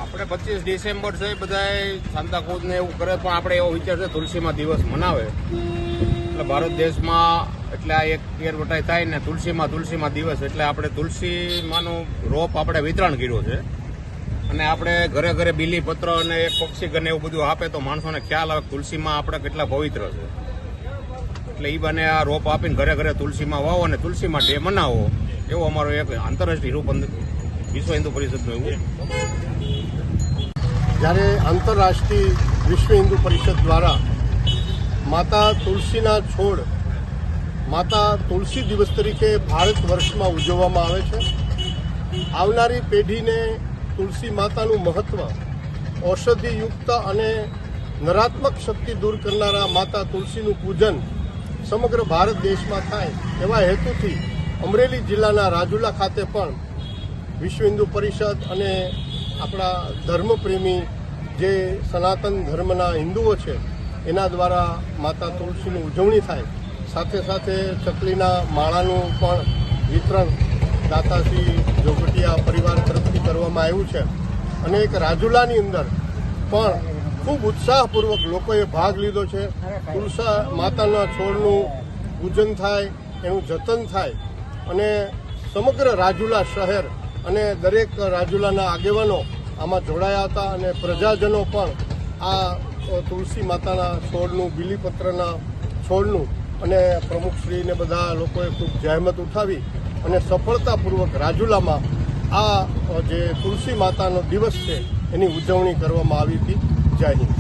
આપણે 25 ડિસેમ્બર છે બધાય સાંતાક્રુઝ ને એવું કરે, પણ આપણે એવો વિચાર છે તુલસીમાં દિવસ મનાવે એટલે ભારત દેશમાં એટલે આ એક કેરવટાઈ થાય ને તુલસીમાં દિવસ એટલે આપણે તુલસીમાંનું રોપ આપણે વિતરણ કર્યું છે અને આપણે ઘરે ઘરે બીલી પત્ર અને એક પક્ષીગણ એવું બધું આપે તો માણસોને ખ્યાલ આવે તુલસીમાં આપણે કેટલા પવિત્ર છે. એટલે એ બને આ રોપ આપીને ઘરે ઘરે તુલસીમાં વાવો અને તુલસીમાં ડે મનાવો એવો અમારો એક આંતરરાષ્ટ્રીય રૂપ વિશ્વ હિન્દુ પરિષદનું એવું. જ્યારે આંતરરાષ્ટ્રીય વિશ્વ હિન્દુ પરિષદ દ્વારા માતા તુલસીના છોડ માતા તુલસી દિવસ તરીકે ભારત વર્ષમાં ઉજવવામાં આવે છે. આવનારી પેઢીને તુલસી માતાનું મહત્વ, ઔષધિયુક્ત અને નરાત્મક શક્તિ દૂર કરનારા માતા તુલસીનું પૂજન સમગ્ર ભારત દેશમાં થાય એવા હેતુથી અમરેલી જિલ્લાના રાજુલા ખાતે પણ વિશ્વ હિન્દુ પરિષદ અને આપણા ધર્મપ્રેમી જે સનાતન ધર્મના હિન્દુઓ છે એના દ્વારા માતા તુલસીની ઉજવણી થાય. સાથે સાથે ચકલીના માળાનું પણ વિતરણ દાતાશ્રી જોગટિયા પરિવાર તરફથી કરવામાં આવ્યું છે અને એક રાજુલાની અંદર પણ ખૂબ ઉત્સાહપૂર્વક લોકોએ ભાગ લીધો છે. તુલસા માતાના છોડનું પૂજન થાય, એનું જતન થાય અને સમગ્ર રાજુલા શહેર અને દરેક રાજુલાના આગેવાનો આમાં જોડાયા હતા અને પ્રજાજનો પણ આ તુલસી માતાના છોડનું, બીલીપત્રના છોડનું અને પ્રમુખશ્રીને બધા લોકોએ ખૂબ જહેમત ઉઠાવી અને સફળતાપૂર્વક રાજુલામાં આ જે તુલસી માતાનો દિવસ છે એની ઉજવણી કરવામાં આવી હતી. જય હિન્દ.